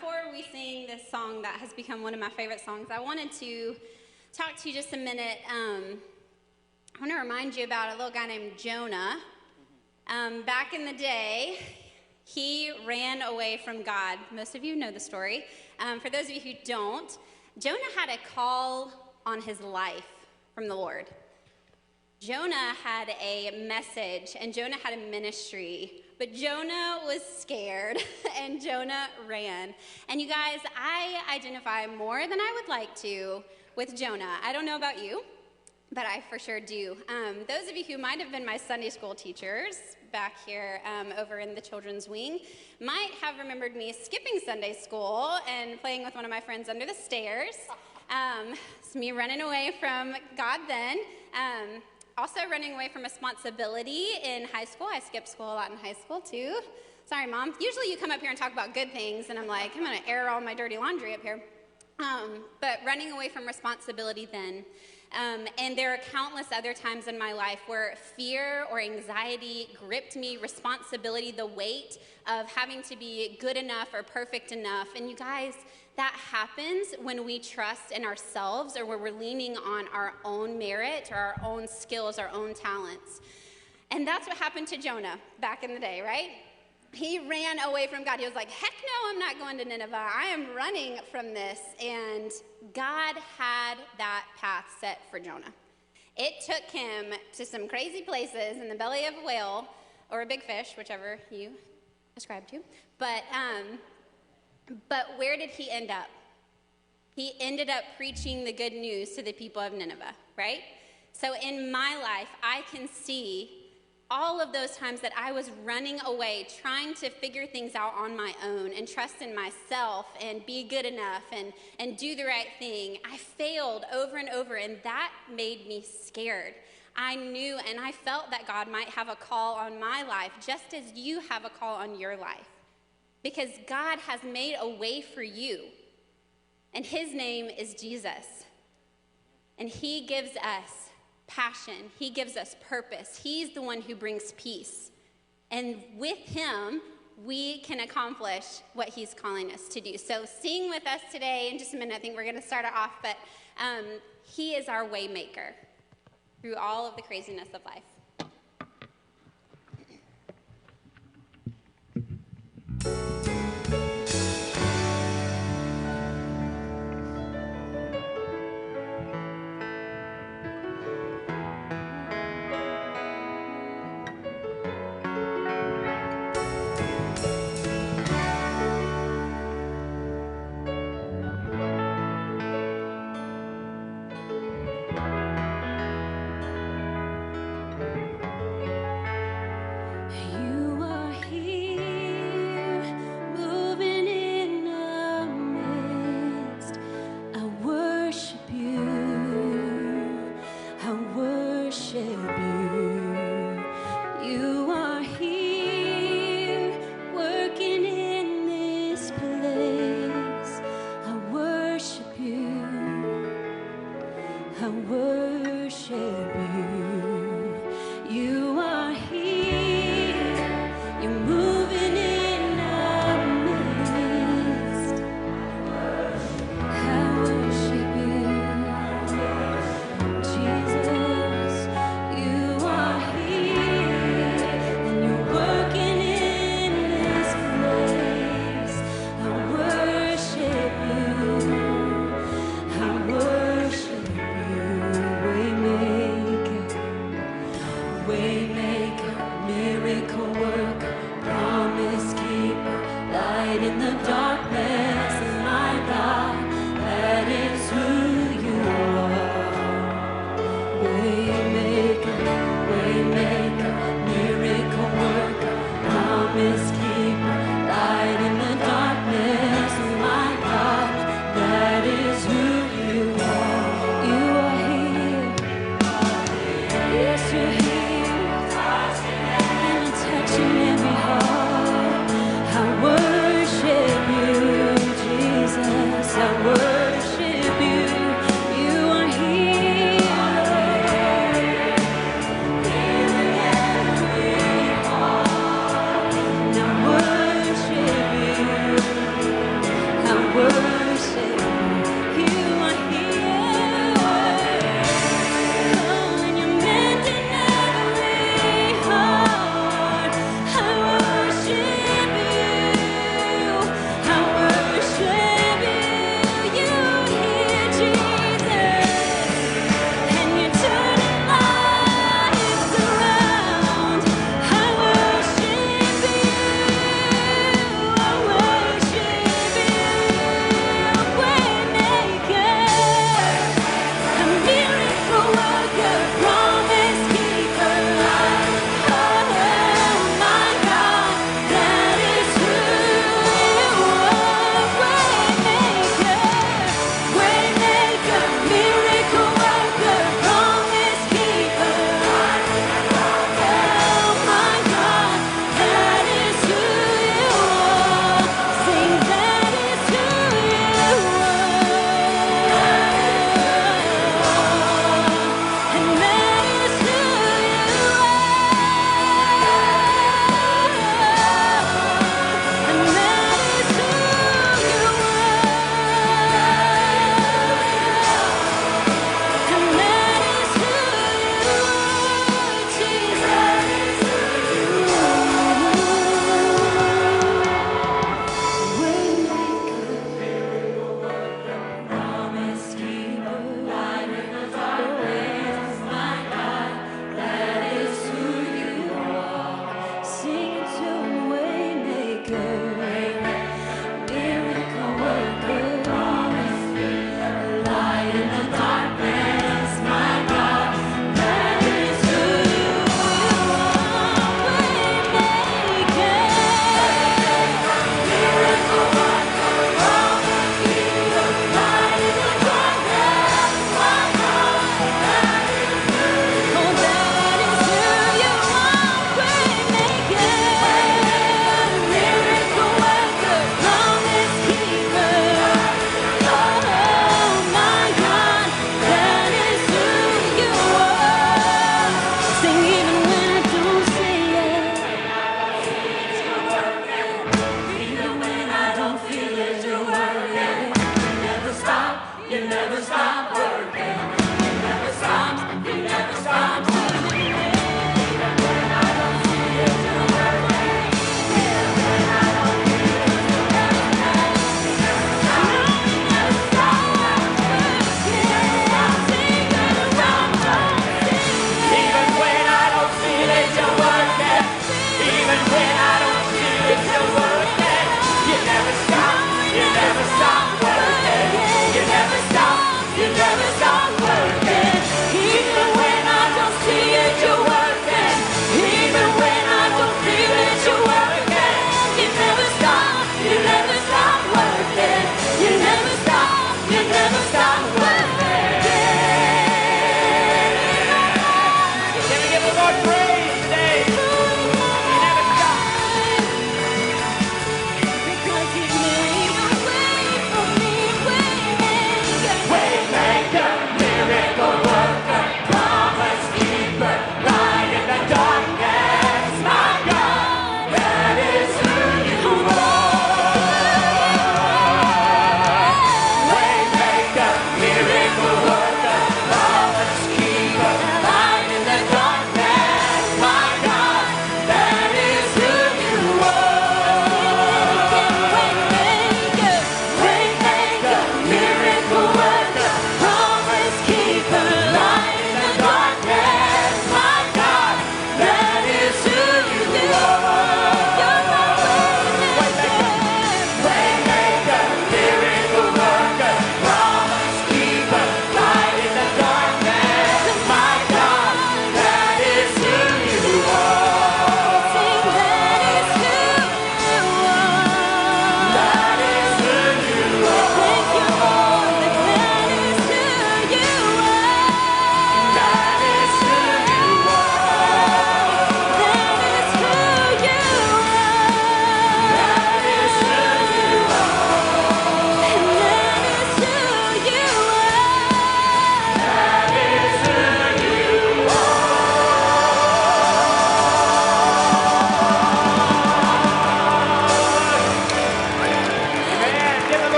before we sing this song that has become one of my favorite songs, I wanted to talk to you just a minute. I want to remind you about a little guy named Jonah. Back in the day, he ran away from God. Most of you know the story. For those of you who don't, Jonah had a call on his life from the Lord. Jonah had a message, and Jonah had a ministry, but Jonah was scared, and Jonah ran. And you guys, I identify more than I would like to with Jonah. I don't know about you, but I for sure do. Those of you who might have been my Sunday school teachers back here over in the children's wing might have remembered me skipping Sunday school and playing with one of my friends under the stairs. It's me running away from God then. Also running away from responsibility in high school. I skipped school a lot in high school too. Sorry, Mom. Usually you come up here and talk about good things, and I'm like, I'm going to air all my dirty laundry up here. But running away from responsibility then. And there are countless other times in my life where fear or anxiety gripped me, responsibility, the weight of having to be good enough or perfect enough. And you guys, that happens when we trust in ourselves or when we're leaning on our own merit or our own skills, our own talents. And that's what happened to Jonah back in the day, right? He ran away from God. He was like, heck no, I'm not going to Nineveh. I am running from this. And God had that path set for Jonah. It took him to some crazy places in the belly of a whale or a big fish, whichever you ascribe to. But where did he end up? He ended up preaching the good news to the people of Nineveh, right? So in my life, I can see all of those times that I was running away, trying to figure things out on my own and trust in myself and be good enough and do the right thing. I failed over and over, and that made me scared. I knew and I felt that God might have a call on my life, just as you have a call on your life. Because God has made a way for you, and his name is Jesus. And he gives us passion. He gives us purpose. He's the one who brings peace. And with him, we can accomplish what he's calling us to do. So sing with us today. In just a minute, I think we're going to start it off. But he is our Waymaker through all of the craziness of life. Worship you.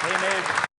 Amen.